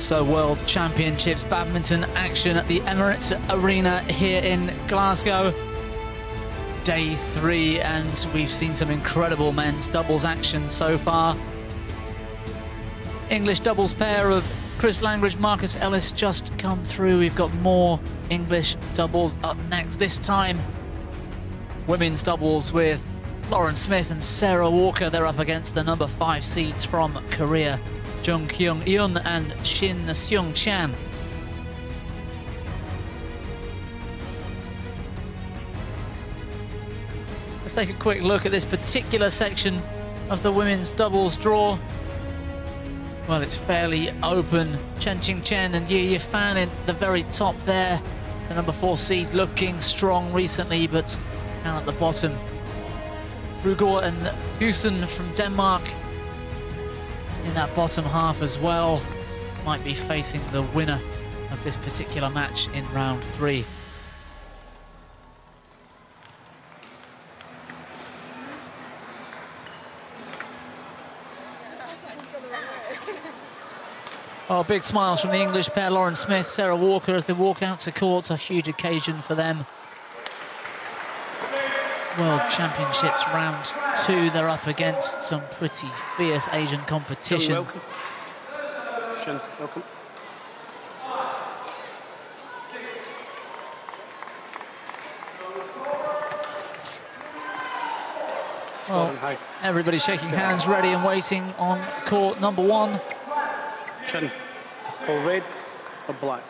So World Championships badminton action at the Emirates Arena here in Glasgow. Day 3, and we've seen some incredible men's doubles action so far. English doubles pair of Chris Langridge, Marcus Ellis just come through. We've got more English doubles up next. This time, women's doubles with Lauren Smith and Sarah Walker. They're up against the number 5 seeds from Korea, Jung Kyung and Shin Seung. Let's take a quick look at this particular section of the women's doubles draw. Well, it's fairly open. Chen and Ye Fan in the very top there. The number 4 seed looking strong recently, but down at the bottom. Frugor and Thusen from Denmark in that bottom half as well. Might be facing the winner of this particular match in round 3. Oh, big smiles from the English pair, Lauren Smith, Sarah Walker, as they walk out to court. A huge occasion for them. World Championships round 2, they're up against some pretty fierce Asian competition. Welcome. Shin, welcome. Well, everybody's shaking hands, ready and waiting on court number 1. Shin, call red or black?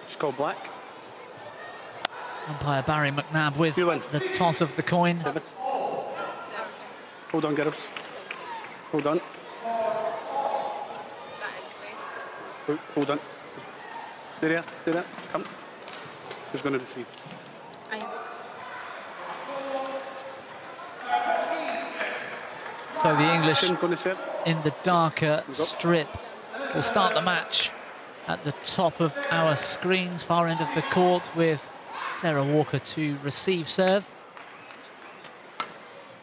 Just call black. Umpire Barry McNabb with the toss of the coin. 7. Hold on, girls. Hold on. Hold on. Stay there. Come. Who's going to receive? So the English in the darker strip will start the match at the top of our screens, far end of the court, with Sarah Walker to receive serve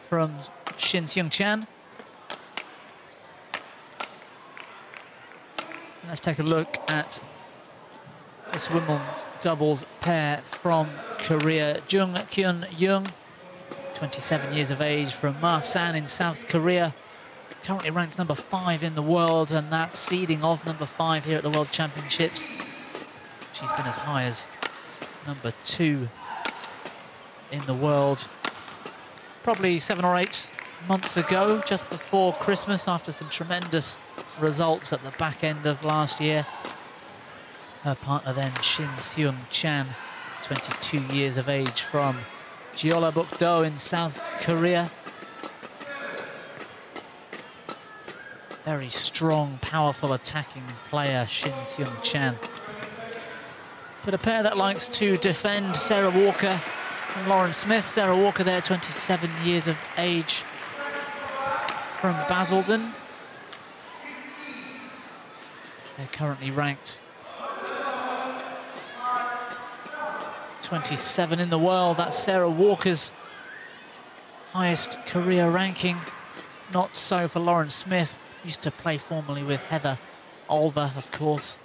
from Shin Seung. Let's take a look at this women's doubles pair from Korea. Jung Kyung, 27 years of age, from Masan in South Korea. Currently ranked number 5 in the world, and that seeding of number 5 here at the World Championships. She's been as high as number 2 in the world probably 7 or 8 months ago, just before Christmas, after some tremendous results at the back end of last year. Her partner then, Shin Seung, 22 years of age, from Jeollabuk-do in South Korea. Very strong, powerful attacking player, Shin Seung. But a pair that likes to defend, Sarah Walker and Lauren Smith. Sarah Walker there, 27 years of age, from Basildon. They're currently ranked 27 in the world. That's Sarah Walker's highest career ranking. Not so for Lauren Smith. Used to play formerly with Heather Olver, of course.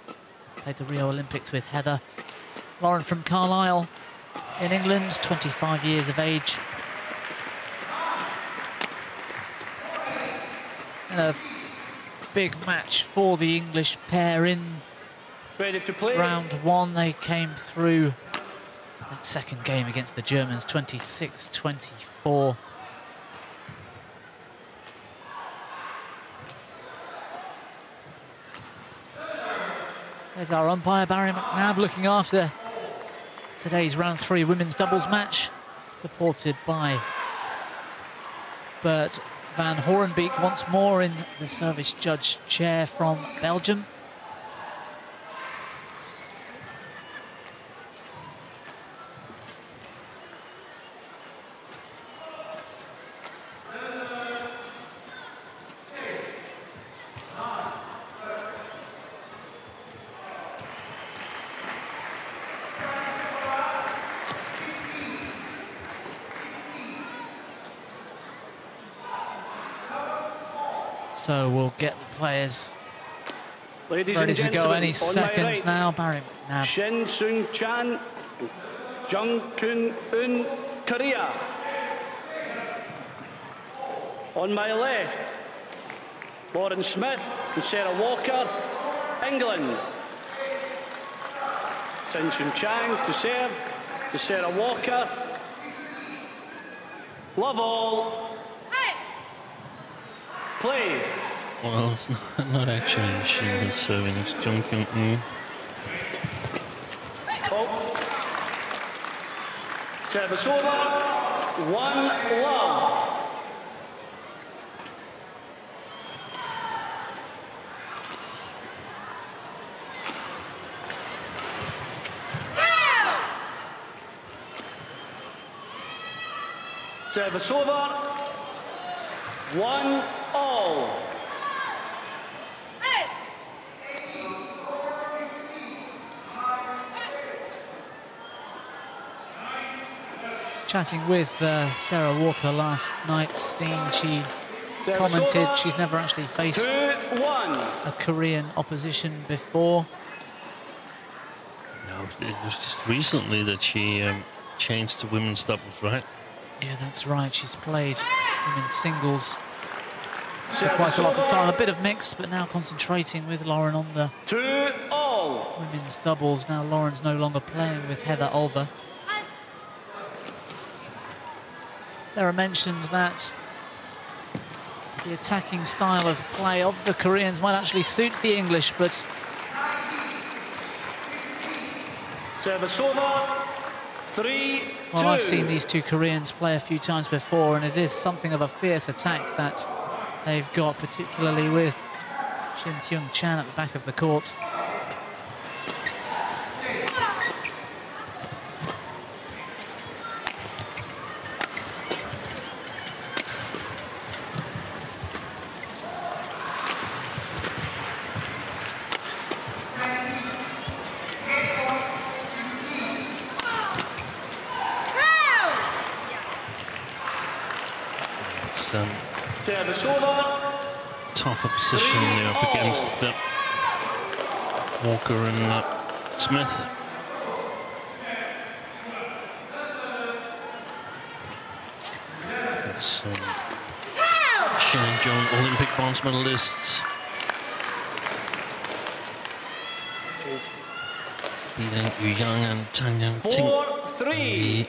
Played the Rio Olympics with Heather. Lauren from Carlisle in England, 25 years of age. And a big match for the English pair in round 1. They came through that second game against the Germans, 26-24. There's our umpire, Barry McNabb, looking after today's round 3 women's doubles match, supported by Bert van Horenbeek once more in the service judge chair from Belgium. So we'll get the players Ladies ready and to gentlemen, go any on second my right, now. Barry McNabb. Shin Seung Chan, Jung Un, Korea. On my left, Lauren Smith and Sarah Walker, England. Sin Chang to serve, to Sarah Walker. Love all. Play. Well, it's not actually Shin who's serving, it's Jung. Oh. Service over. 1-love. Service over. 1-all. Chatting with Sarah Walker last night, Steen, she commented she's never actually faced a Korean opposition before. No, it was just recently that she changed to women's doubles, right? Yeah, that's right. She's played women's singles for quite a lot of time. A bit of mixed, but now concentrating with Lauren on the 2-all. women's doubles. Now Lauren's no longer playing with Heather Olver. Sarah mentioned that the attacking style of play of the Koreans might actually suit the English, but Service over. 3-2. well, I've seen these two Koreans play a few times before, and it is something of a fierce attack that they've got, particularly with Shin Seung Chan at the back of the court. Service over. Tougher position there up against Walker and Smith. It's, Shin and Jung, Olympic bronze medalists, beating Young and Tanya Ting. 4-3.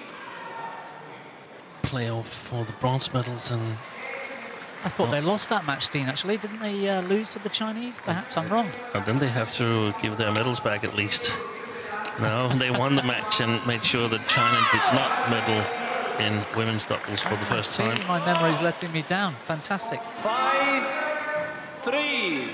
Playoff for the bronze medals, and I thought they lost that match, Steen, actually. Didn't they lose to the Chinese? Perhaps I'm wrong. and then they have to give their medals back at least. No, they won the match and made sure that China did not medal in women's doubles for the first time. My memory's letting me down. Fantastic. 5-3.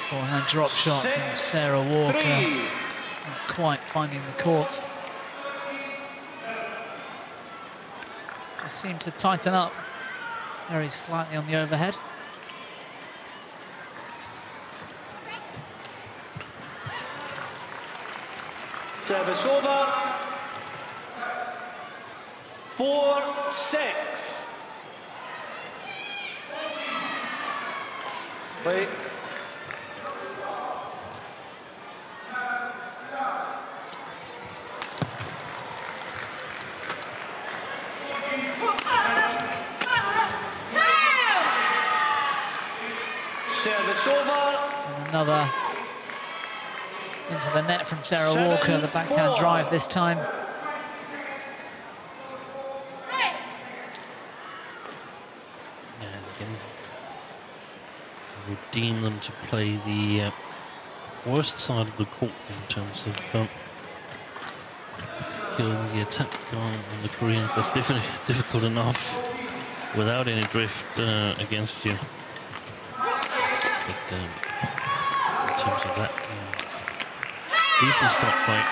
Forehand drop shot from Sarah Walker. 6-3. Not quite finding the court. Just seems to tighten up very slightly on the overhead. Service over. 4-6. Wait. Service over. And another into the net from Sarah Walker, the backhand drive this time. And again, redeem them to play the worst side of the court in terms of killing the attack on the Koreans. That's difficult enough without any drift against you. in terms of that. Decent start by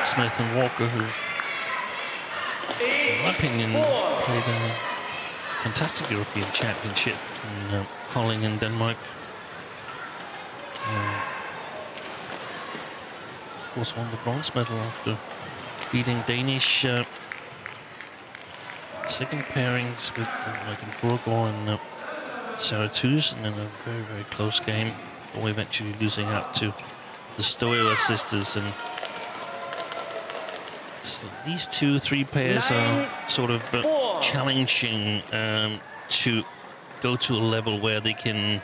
Smith and Walker, who, in my opinion, played a fantastic European Championship in Kolding in Denmark. Of course, won the bronze medal after beating Danish second pairings with Megan Furgaard and Sarah Thusen in a very, very close game before eventually losing out to the Stoeva sisters. And so these 2-3 pairs are sort of challenging to go to a level where they can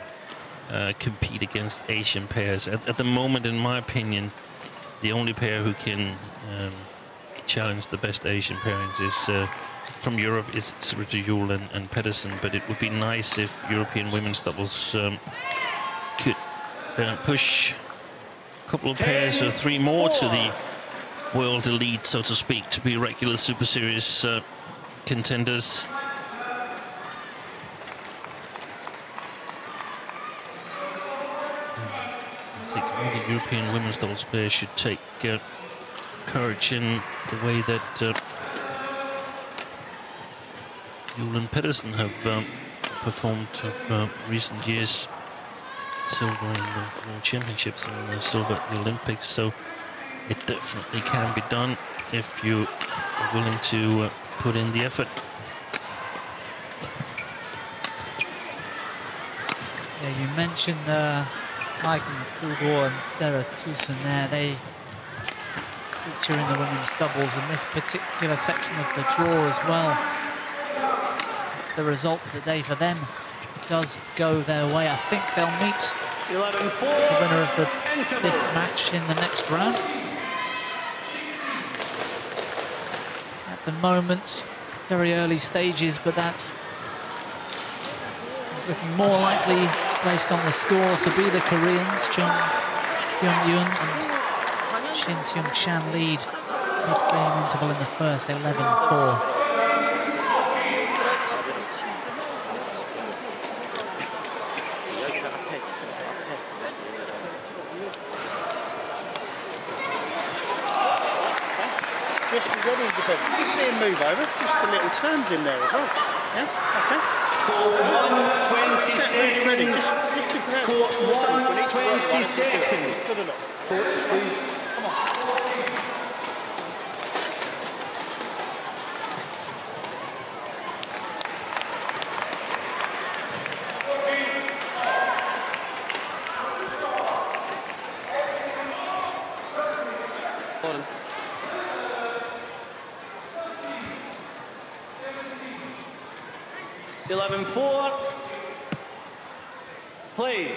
compete against Asian pairs. At the moment, in my opinion, the only pair who can challenge the best Asian pairings is from Europe is Richard Juhl and Pedersen, but it would be nice if European women's doubles could push a couple of pairs or 3 more to the world elite, so to speak, to be regular Super Series contenders. I think all the European women's doubles players should take courage in the way that Juhl and Pedersen have performed of recent years. Silver in the World Championships and silver at the Olympics, so it definitely can be done if you are willing to put in the effort. Yeah, you mentioned Megan Furgaard and Sarah Thusen there. They feature in the women's doubles in this particular section of the draw as well. The result today for them does go their way. I think they'll meet the winner of this match in the next round. At the moment, very early stages, but that is looking more likely, based on the score, to be the Koreans. Jung Hyun-yoon and Shin Seung-chan lead mid-game interval in the first, 11-4. Just be ready, because you see him move over, just the little turns in there as well. Yeah, okay. Set really ready, just be prepared to watch them coming for each 20 seconds. Good enough. Please. Come on. 11-4. Play.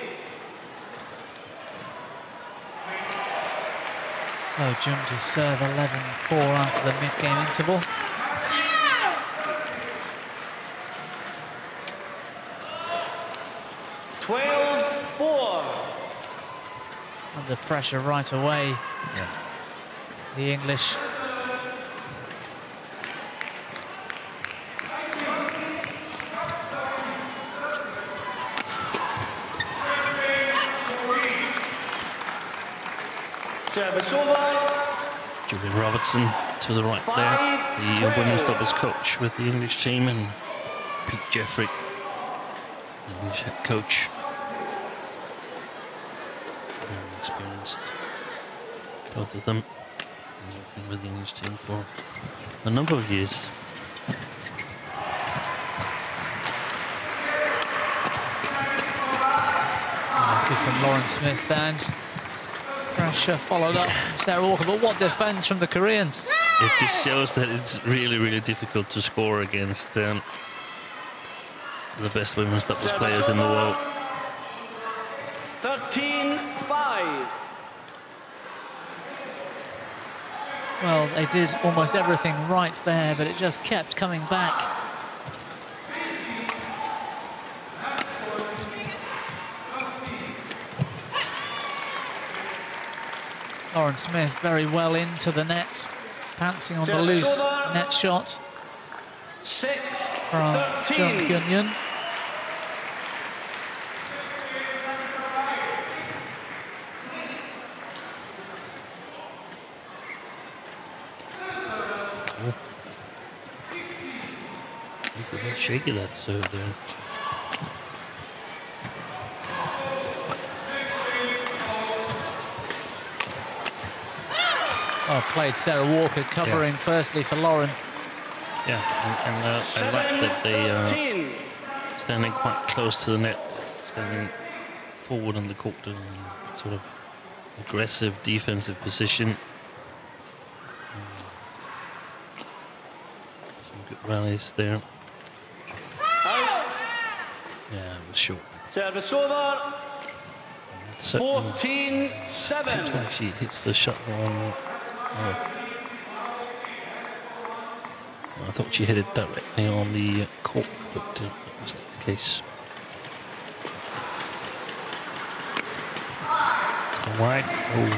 So Jung to serve 11-4 after the mid-game interval. Under pressure right away. Yeah. The English. Service over. Julian Robertson to the right there, the women's doubles coach with the English team, and Pete Jeffrey, the English head coach. Very experienced, both of them, working with the English team for a number of years. Good from Lauren Smith, and pressure followed up from Sarah Walker, but what defense from the Koreans. It just shows that it's really, really difficult to score against the best women's doubles players in the world. 13-5. Well, they did almost everything right there, but it just kept coming back. Lauren Smith very well into the net, pouncing on the loose net shot from Jung Hyun-yoon. Oh. Look at how shaky that serve there. Oh, played Sarah Walker covering firstly for Lauren. Yeah, and I like that they are standing quite close to the net, standing forward on the court in sort of aggressive defensive position. Some good rallies there. Out. Yeah, it was short. Service over. 14-7. Seems like she hits the shot on. Oh. I thought she hit it directly on the court, but that wasn't the case. Wide. Oh,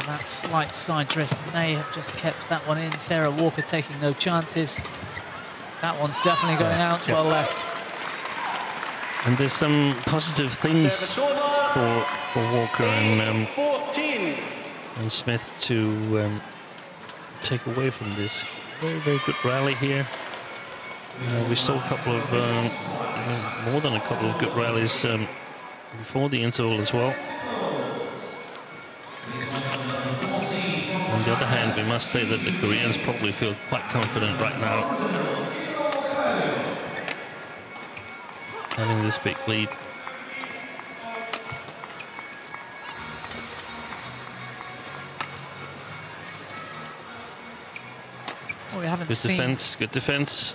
that slight side drift may have just kept that one in. Sarah Walker taking no chances. That one's definitely going out. Well left. And there's some positive things for Walker and Smith to take away from this. Very, very good rally here. We saw a couple of, more than a couple of good rallies before the interval as well. On the other hand, we must say that the Koreans probably feel quite confident right now, having this big lead. Oh, we haven't Good seen... defense, good defense.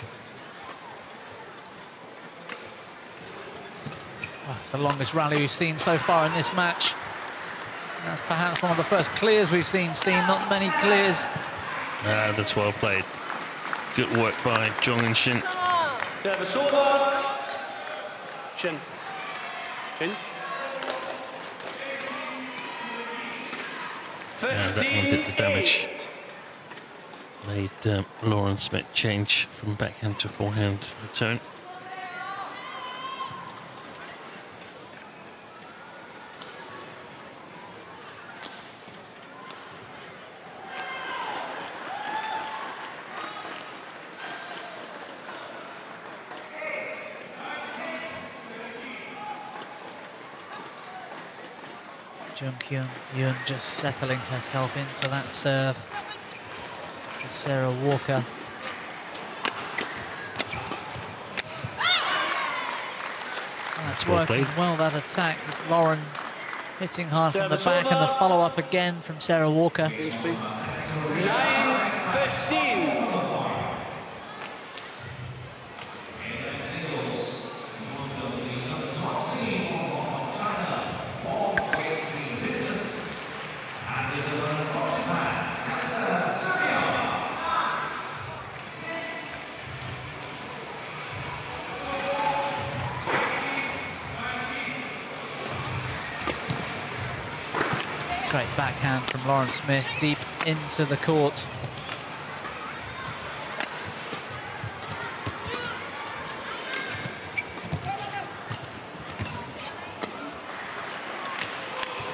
Well, it's the longest rally we've seen so far in this match. That's perhaps one of the first clears we've seen, Steen. Not many clears. That's well played. Good work by Jung and Shin. Service over. Shin. Shin. Yeah, that one did the damage. Made Lauren Smith change from backhand to forehand return. Kyung just settling herself into that serve for Sarah Walker. That's working well, that attack with Lauren hitting hard from the back, and the follow-up again from Sarah Walker. 9-15. Great backhand from Lauren Smith, deep into the court.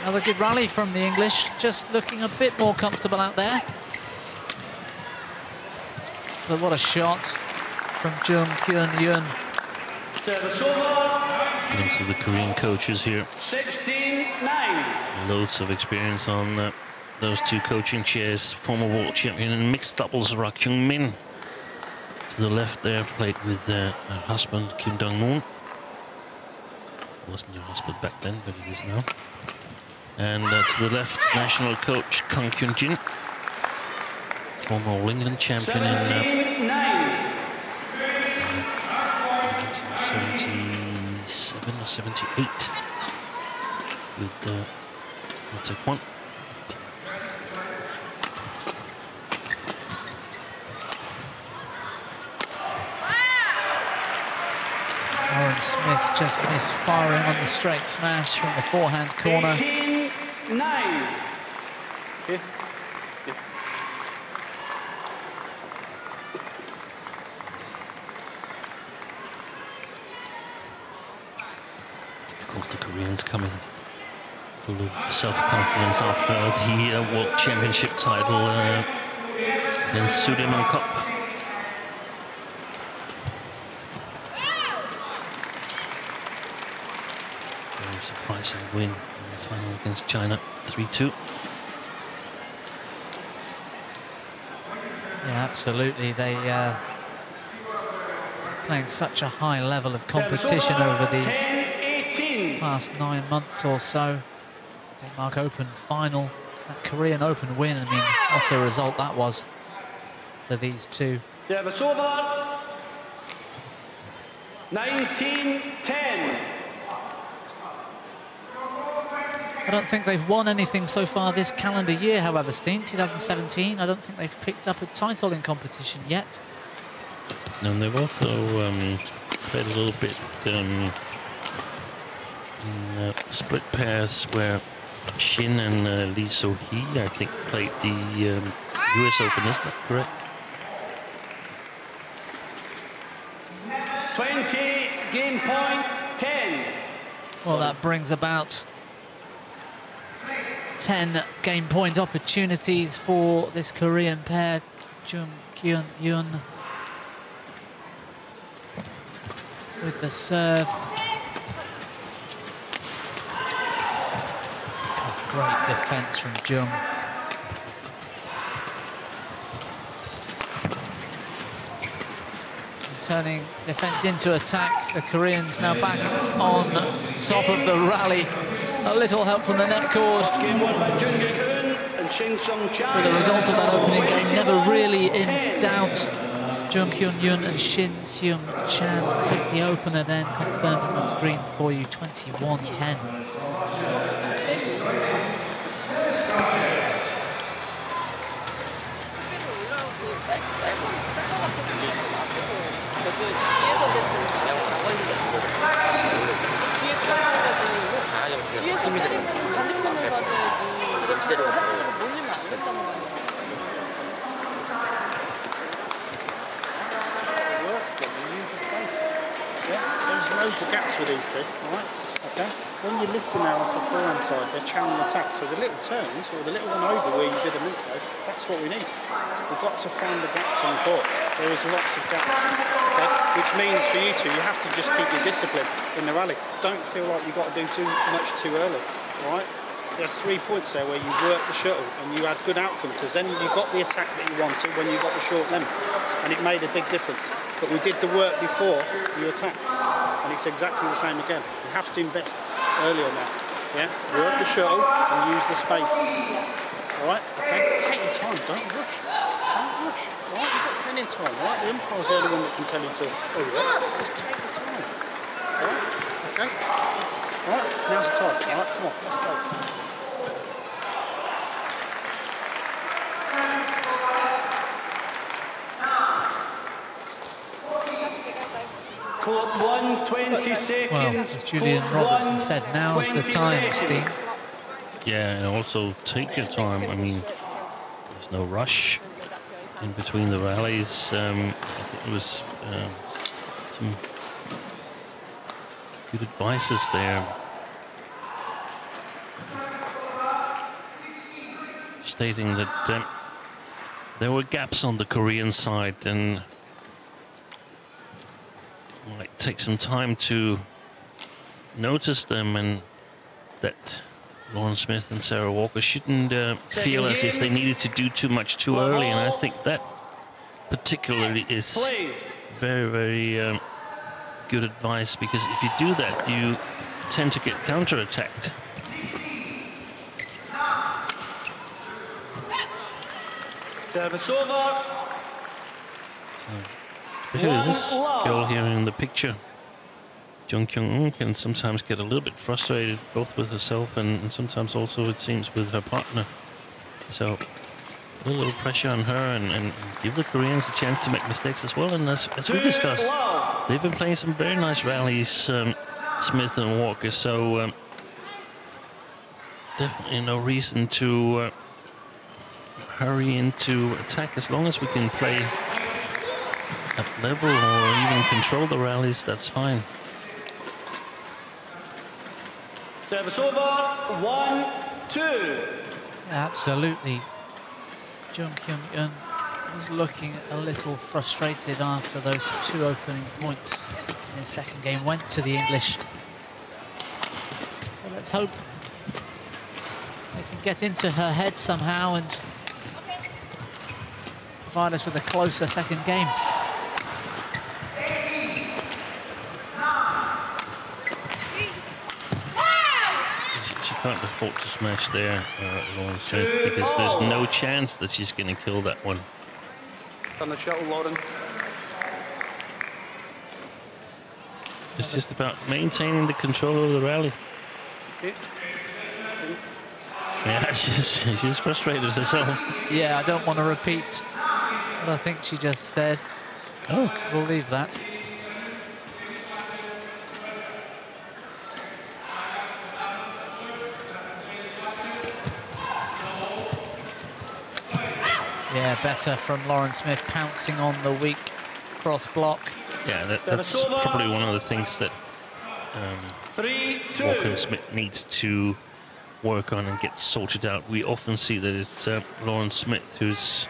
Another good rally from the English, just looking a bit more comfortable out there. But what a shot from Jung, Kyung. Service over. Glimpse of the Korean coaches here. 16-9. Loads of experience on those two coaching chairs. Former world champion in mixed doubles, Kyung Min. To the left there, played with her husband, Kim Dong-moon. Wasn't her husband back then, but it is now. And to the left, national coach Kang Kyun-jin. Former All England champion in 1977 or 78 with Taekwondo. Lauren Smith just misfiring on the straight smash from the forehand corner. 18-9. Here. Yes. Of course, the Koreans coming full of self-confidence after the World Championship title Then Sudem on Cup. Very surprising win in the final against China, 3-2. Yeah, absolutely. They playing such a high level of competition over these past 9 months or so. Denmark Open final, that Korean Open win. I mean, what a result that was for these two. Service over. 19-10. I don't think they've won anything so far this calendar year, however, Steen, 2017. I don't think they've picked up a title in competition yet. And they've also played a little bit in split pairs where Shin and Lee So-hee, I think, played the US Open, isn't that correct? 20, game point, 10. Well, that brings about 10 game point opportunities for this Korean pair, Jung, Kyung, Yun. With the serve. Great defense from Jung. And turning defense into attack, the Koreans now back on top of the rally. A little help from the net cord. With the result of that opening game never really in doubt. Jung Kyun-yun and Shin Seung-chan take the opener, then confirmed on the screen for you, 21-10. There's loads of gaps with these two, alright? Okay? When you're lifting now off the forehand side, they're channeling attack. So the little turns, or the little one over where you did a minute ago, that's what we need. We've got to find the gaps on court. There is lots of gaps, okay? Which means for you two, you have to just keep your discipline in the rally. Don't feel like you've got to do too much too early, alright? There are 3 points there where you work the shuttle and you had good outcome, because then you got the attack that you wanted when you got the short length, and it made a big difference. But we did the work before you attacked, and it's exactly the same again. You have to invest earlier now, yeah? Work the shuttle and use the space, all right? Okay, take your time, don't rush, all right? You've got plenty of time, all right? The umpire's the only one that can tell you to hurry up. Just take your time, all right? Okay? All right, now's the time, all right? Come on, let's go. Court 1, 20 seconds. Well, as Julian Robertson said, now's the time, Steve. Yeah, and also take your time. I mean, there's no rush in between the rallies. I think there was some good advices there, stating that there were gaps on the Korean side, and it might take some time to notice them, and that Lauren Smith and Sarah Walker shouldn't feel as if they needed to do too much too early. And I think that particularly is very, very good advice, because if you do that, you tend to get counter-attacked. Service over. So, especially this girl here in the picture, Jung Kyung can sometimes get a little bit frustrated, both with herself and sometimes also, it seems, with her partner. So a little pressure on her, and give the Koreans a chance to make mistakes as well. And as we discussed, they've been playing some very nice rallies, Smith and Walker. So definitely no reason to hurry into attack. As long as we can play at level or even control the rallies, that's fine. Service over. 1, 2. Absolutely. Jung Kyung-eun was looking a little frustrated after those 2 opening points in his second game went to the English. So let's hope they can get into her head somehow and provide us with a closer second game. She can't afford to smash there, Lauren Smith, because there's no chance that she's going to kill that one. On the shuttle, Lauren. It's just about maintaining the control of the rally. Okay. Yeah, she's frustrated herself. Yeah, I don't want to repeat what I think she just said. Oh. We'll leave that. Yeah, better from Lauren Smith, pouncing on the weak cross block. Yeah, that's probably one of the things that Walker and Smith needs to work on and get sorted out. We often see that it's Lauren Smith who's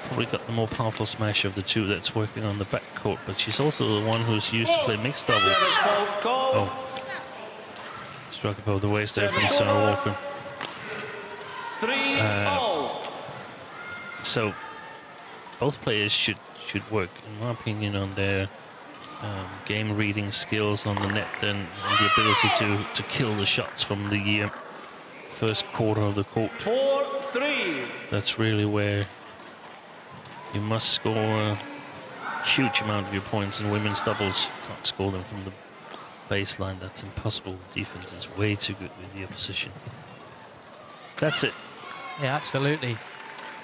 probably got the more powerful smash of the two that's working on the backcourt, but she's also the one who's used to play mixed doubles. Oh, struck above the waist there from Sarah Walker. 3-all. So both players should work, in my opinion, on their game reading skills on the net and the ability to kill the shots from the first quarter of the court. 4-3. That's really where you must score a huge amount of your points in women's doubles. Can't score them from the baseline. That's impossible. Defense is way too good with the opposition. That's it. Yeah, absolutely.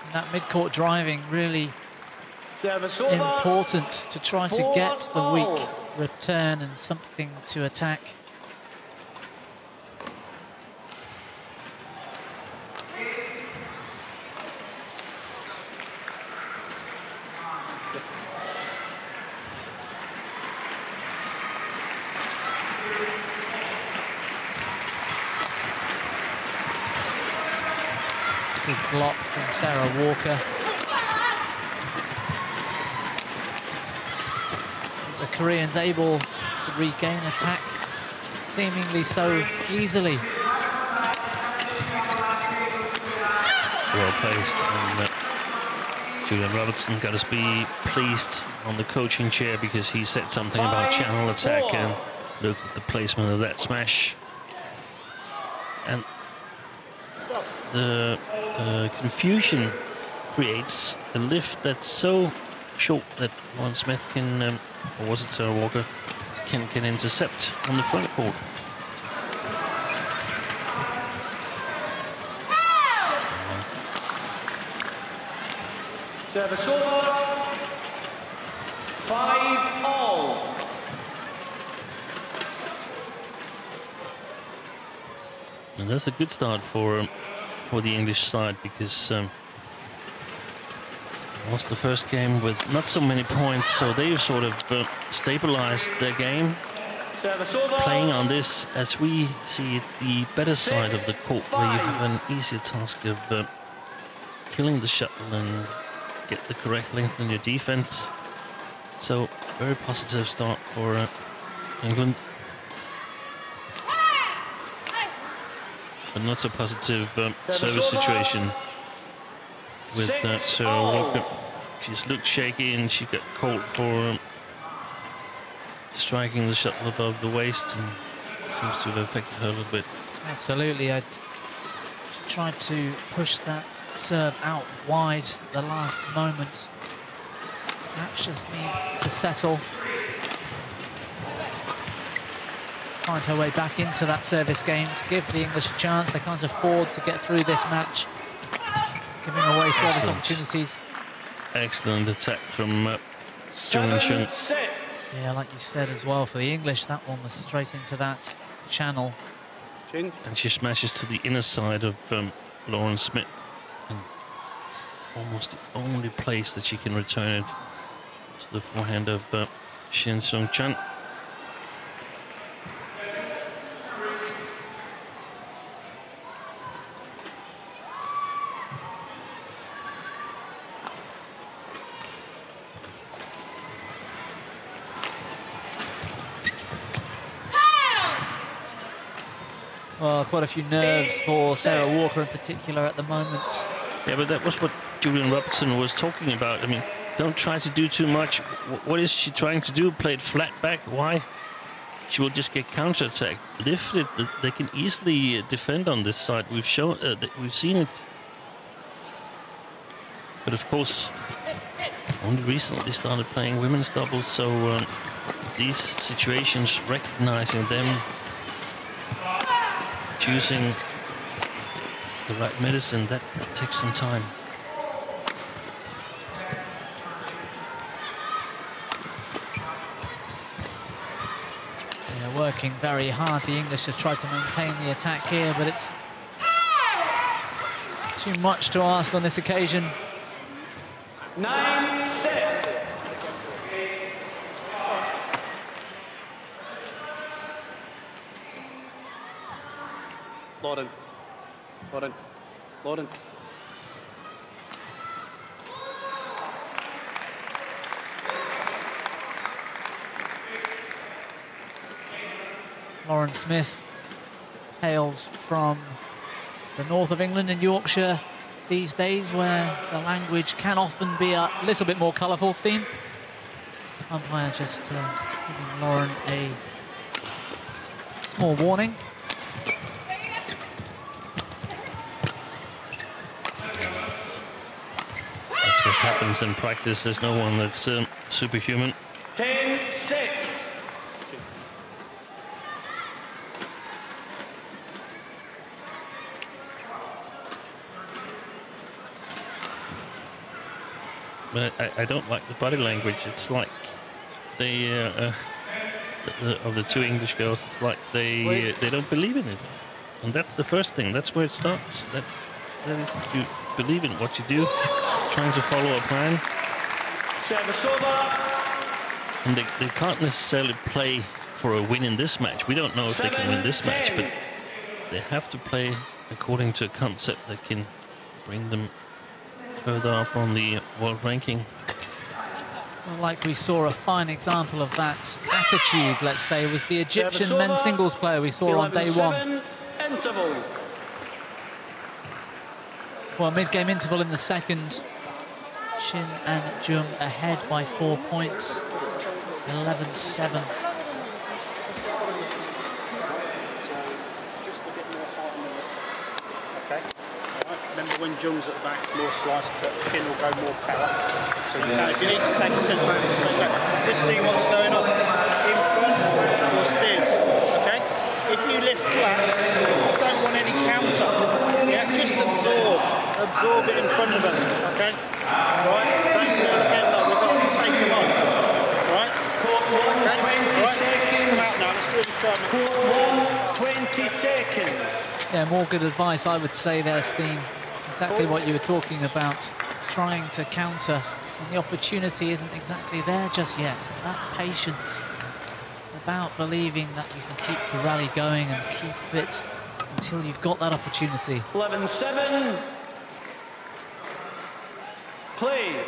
And that mid-court driving really Service over. important to try to get the 4-all. weak return and something to attack. Good block from Sarah Walker. The Koreans able to regain attack seemingly so easily. Well placed. And Julian Robertson got to be pleased on the coaching chair because he said something about channel attack, and look at the placement of that smash. And the confusion creates a lift that's so short that Lauren Smith can, or was it Sarah Walker, can intercept on the front court. Service over. 5-all. And that's a good start for the English side, because lost the first game with not so many points, so they've sort of stabilized their game, Service over. playing on this, as we see it, the better side of the court, where you have an easier task of killing the shuttle and get the correct length in your defense. So very positive start for England. But not so positive service situation with Sarah Walker. She's looked shaky and she got called for striking the shuttle above the waist, and seems to have affected her a little bit. Absolutely. She tried to push that serve out wide at the last moment. Perhaps just needs to settle. Find her way back into that service game to give the English a chance. They can't afford to get through this match giving away service opportunities. Excellent attack from Jung and Seung. 7-6. Yeah, like you said as well, for the English, that one was straight into that channel. Change. And she smashes to the inner side of Lauren Smith. And it's almost the only place that she can return it to the forehand of Shin Seung-chan. Well, quite a few nerves for Sarah Walker in particular at the moment. Yeah, but that was what Julian Robertson was talking about. I mean, don't try to do too much. What is she trying to do? Play it flat back? Why? She will just get counter-attacked. Lift it. They can easily defend on this side. We've shown we've seen it. But of course, only recently started playing women's doubles, so these situations, recognizing them, choosing the right medicine, that takes some time. They're working very hard, the English, to try to maintain the attack here, but it's too much to ask on this occasion. 9-6. Lauren. Lauren. Lauren. Lauren Smith hails from the north of England in Yorkshire these days, where the language can often be a little bit more colourful. Steen, umpire just giving Lauren a small warning. That's what happens in practice. There's no one that's superhuman. 10-6. But I don't like the body language. It's like they, of the two English girls, it's like they don't believe in it. And that's the first thing. That's where it starts. That is, you believe in what you do, trying to follow a plan. Service over. And they can't necessarily play for a win in this match. We don't know if they can win this match, but they have to play according to a concept that can bring them further up on the world ranking. Well, like we saw a fine example of that attitude, let's say, was the Egyptian men's singles player we saw on day one. Interval. Well, mid-game interval in the second. Shin and Jung ahead by 4 points, 11-7. Remember, when Jung's at the back, it's more slice cut, Shin will go more power. So you can, if you need to take a step back, just see what's going on. In front or steers, okay? If you lift flat, I don't want any counter. Yeah, just absorb it in front of them, okay? Right, don't feel again like we've got to take them on. Right? Court 1, Okay? 20 seconds. Come out now, let's really try and... Court 1, 20 seconds. Yeah, more good advice, I would say there, Steen. Exactly what you were talking about, trying to counter, and the opportunity isn't exactly there just yet. That patience. It's about believing that you can keep the rally going and keep it until you've got that opportunity. 11-7. Play.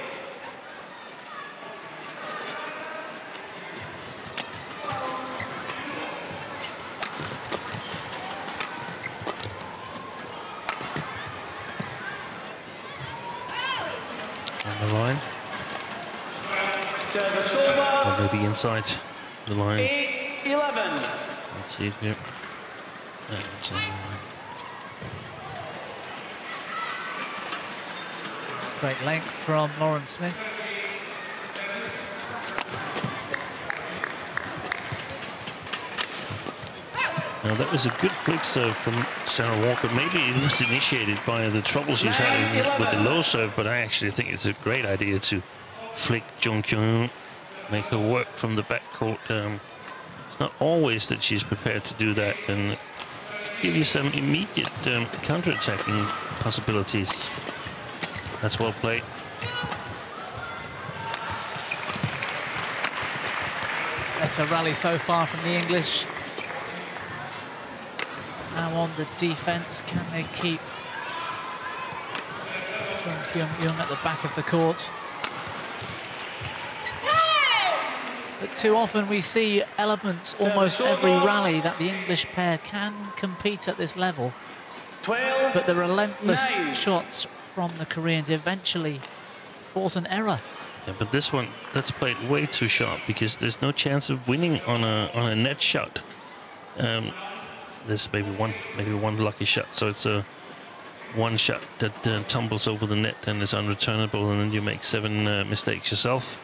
On the line. Service over. Or maybe inside the line. 8-11. Let's see if you... it's on the line. Great length from Lauren Smith. Now that was a good flick serve from Sarah Walker. Maybe it was initiated by the trouble she's having with the low serve, but I actually think it's a great idea to flick Jung Kyung, make her work from the backcourt. It's not always that she's prepared to do that, and give you some immediate counter-attacking possibilities. That's well played. Better rally so far from the English. Now on the defense, can they keep Jung at the back of the court? But too often we see elements almost every rally that the English pair can compete at this level. 12, But the relentless 9. shots from the Koreans eventually force an error. Yeah, but this one, that's played way too sharp because there's no chance of winning on a net shot. There's maybe one lucky shot, so it's a one shot that tumbles over the net and is unreturnable, and then you make 7 mistakes yourself.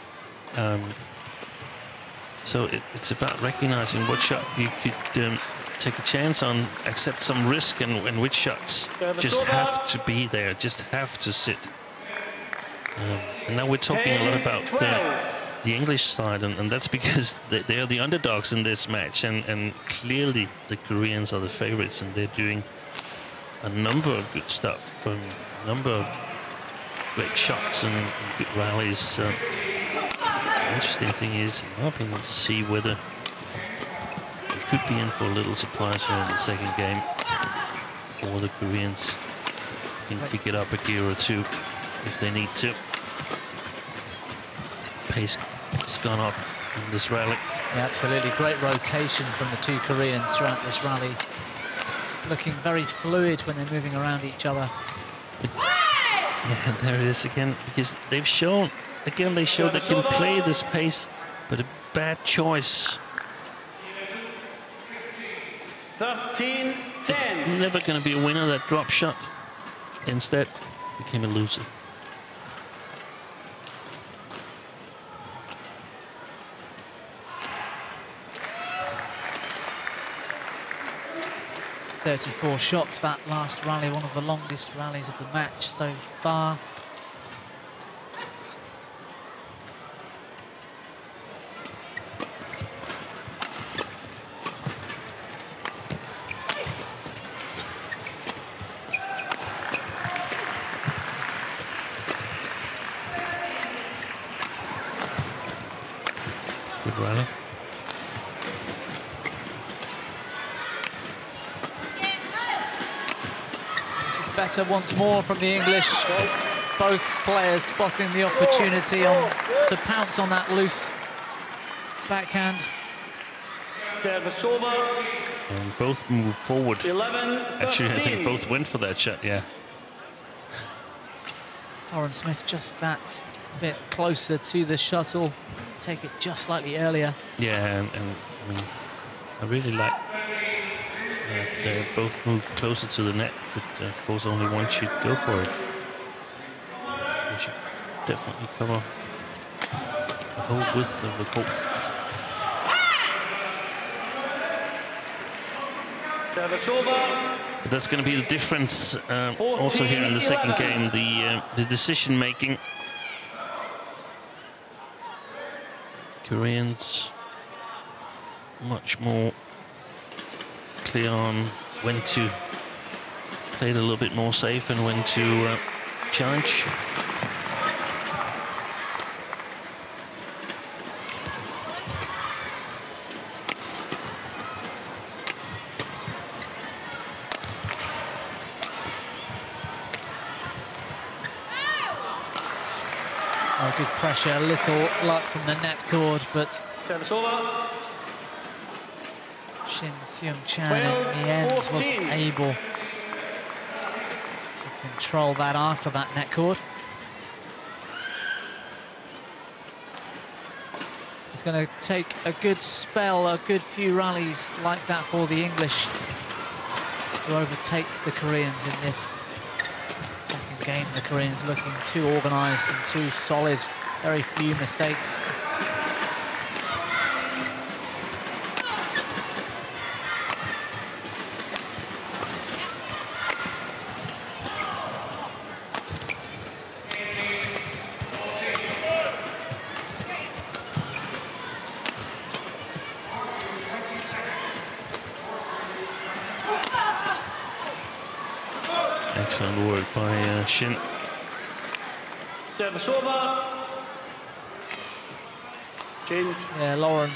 So it's about recognizing what shot you could take a chance on, accept some risk, and which shots just have to be there, just have to sit. And now we're talking a lot about the English side, and that's because they are the underdogs in this match, and clearly the Koreans are the favorites, and they're doing a number of good stuff, from a number of great shots and good rallies. The interesting thing is, in my opinion, to see whether they could be in for a little surprise here in the second game, or the Koreans can kick it up a gear or two if they need to. Pace has gone up in this rally. Yeah, absolutely. Great rotation from the two Koreans throughout this rally. Looking very fluid when they're moving around each other. Yeah, there it is again, because they've shown, again, they show they can play this pace, but a bad choice. 13, It's 10. never going to be a winner, that drop shot. Instead, became a loser. .34 shots that last rally, one of the longest rallies of the match so far. Good rally. Better once more from the English. Both players spotting the opportunity to pounce on that loose backhand. Service over. And both move forward. 11, 13. Actually, I think both went for that shot, yeah. Lauren Smith just that bit closer to the shuttle. Take it just slightly earlier. Yeah, and I mean, I really like they both moved closer to the net, but of course only one should go for it. They should definitely cover the whole width of the court. Service over. But that's going to be the difference also here in the second game, the decision making. Koreans much more clear on when to play it a little bit more safe and when to challenge. Oh, good pressure, a little luck from the net cord, but Service over. Shin Seung-chan in the end wasn't 14. able to control that after that net cord. It's going to take a good spell, a good few rallies like that for the English to overtake the Koreans in this second game. The Koreans looking too organised and too solid, very few mistakes. Excellent work by Shin. Service over. Change. Yeah, Lauren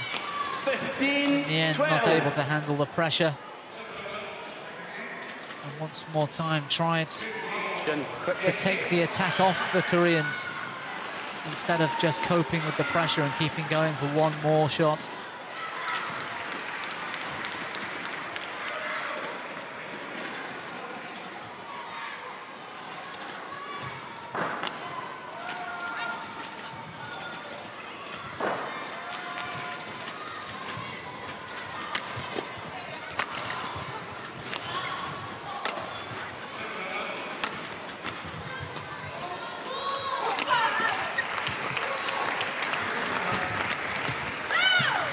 15, in the end 12. not able to handle the pressure. And once more time tried Jung, to quickly. take the attack off the Koreans. instead of just coping with the pressure and keeping going for one more shot.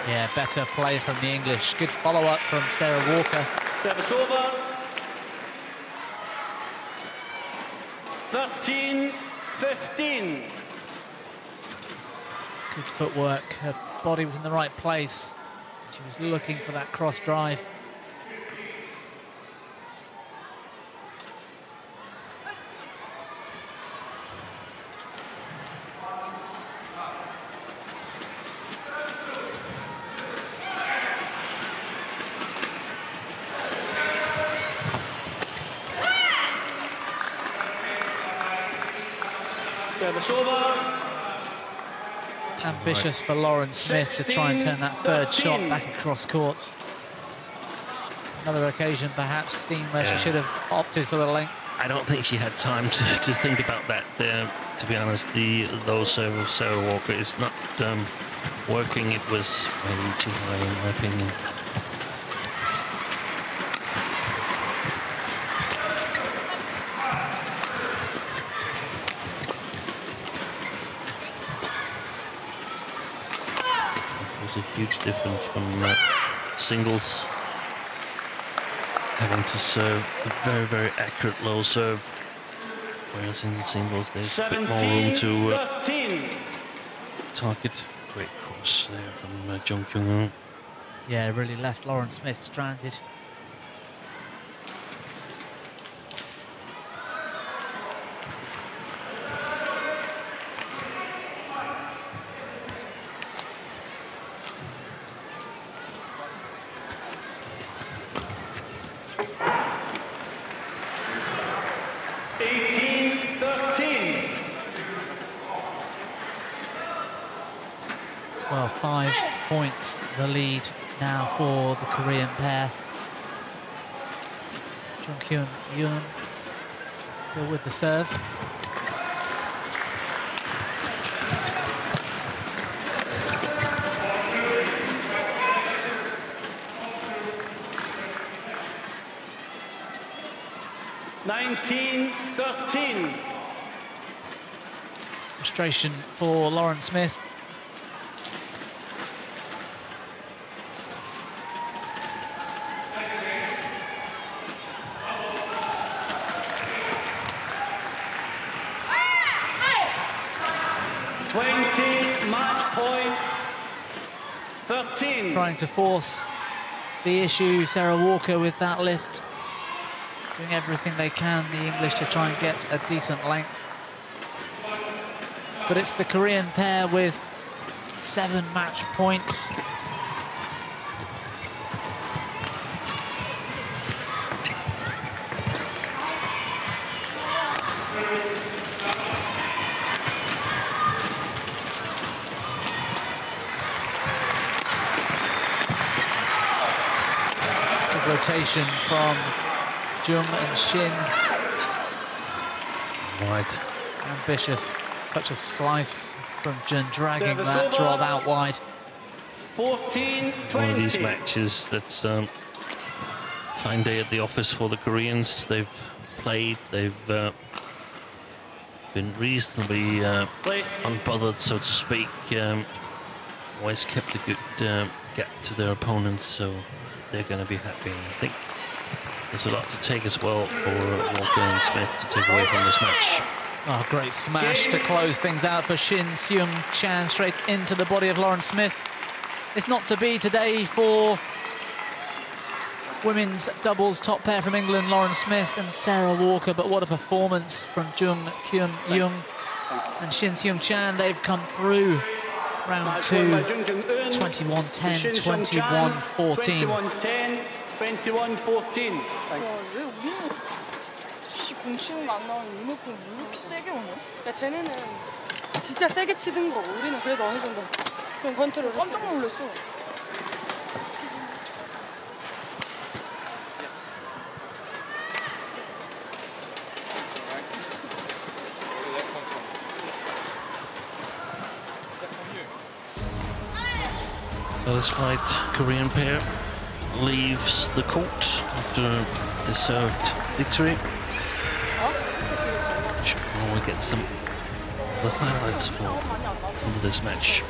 Yeah, better play from the English. Good follow-up from Sarah Walker. Service over. 13-15. Good footwork. Her body was in the right place. She was looking for that cross drive. Service over. Ambitious for Lauren Smith to try and turn that third shot back across court. Another occasion, perhaps, Steen, where she should have opted for the length. I don't think she had time to think about that there. To be honest, the low serve of Sarah Walker is not working. It was way too high, in my opinion. A huge difference from singles, having to serve a very, very accurate low serve, whereas in singles there's a bit more room to target. Great cross there from Jung. Yeah, really left Lauren Smith stranded. Well, 5 points the lead now for the Korean pair. Jung Yoon still with the serve. Frustration for Lauren Smith. Match point 13. Trying to force the issue, Sarah Walker, with that lift. Doing everything they can, the English, to try and get a decent length. But it's the Korean pair with 7 match points. Rotation from Jung and Shin. Wide. Ambitious touch of slice from Jung, dragging that drop out wide. 14-20. One of these matches that's fine day at the office for the Koreans. They've played, they've been reasonably unbothered, so to speak. Always kept a good gap to their opponents, so they're going to be happy. I think there's a lot to take as well for Walker and Smith to take away from this match. Oh, great smash to close things out for Shin Seung Chan, straight into the body of Lauren Smith. It's not to be today for women's doubles top pair from England, Lauren Smith and Sarah Walker, but what a performance from Jung Kyung and Shin Seung Chan. They've come through round 2, 21-10, 21-14. 21-10, 21-14. 공치는 안 나오는 이목구를 왜 이렇게 세게 오냐? 그러니까 쟤네는 진짜 세게 치는 거. 우리는 그래도 어느 정도 좀 컨트롤 했잖아. 깜짝 놀랐어. Satisfied Korean pair leaves the court after a deserved victory. We'll get some of the highlights from this match.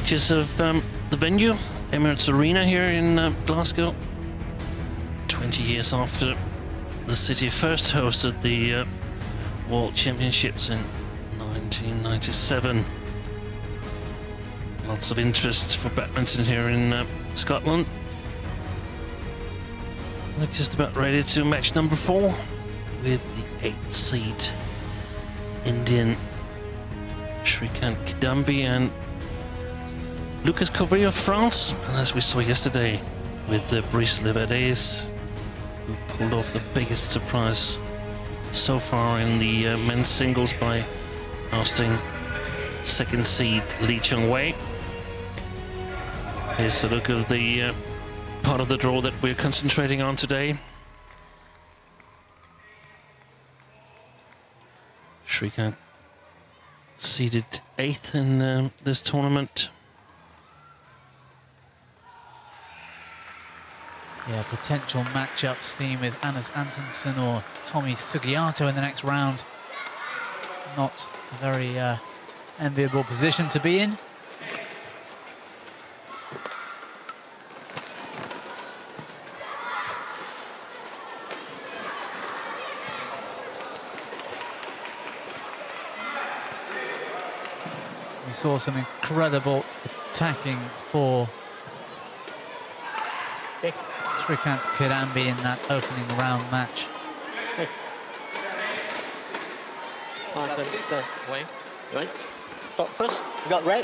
Pictures of the venue, Emirates Arena here in Glasgow. 20 years after the city first hosted the World Championships in 1997. Lots of interest for badminton here in Scotland. We're just about ready to match number 4 with the 8th seed Indian Shrikant Kidambi and Lucas Corbet of France, and as we saw yesterday with Brice Levades, who pulled off the biggest surprise so far in the men's singles by ousting 2nd seed Lee Chung-wei. Here's a look of the part of the draw that we're concentrating on today. Shrikant seeded 8th in this tournament. Yeah, potential matchup steam with Anders Antonsen or Tommy Sugiyato in the next round. Not a very enviable position to be in. We saw some incredible attacking for Shrikant Kidambi in that opening round match. Wayne, right? Stop first. You got red.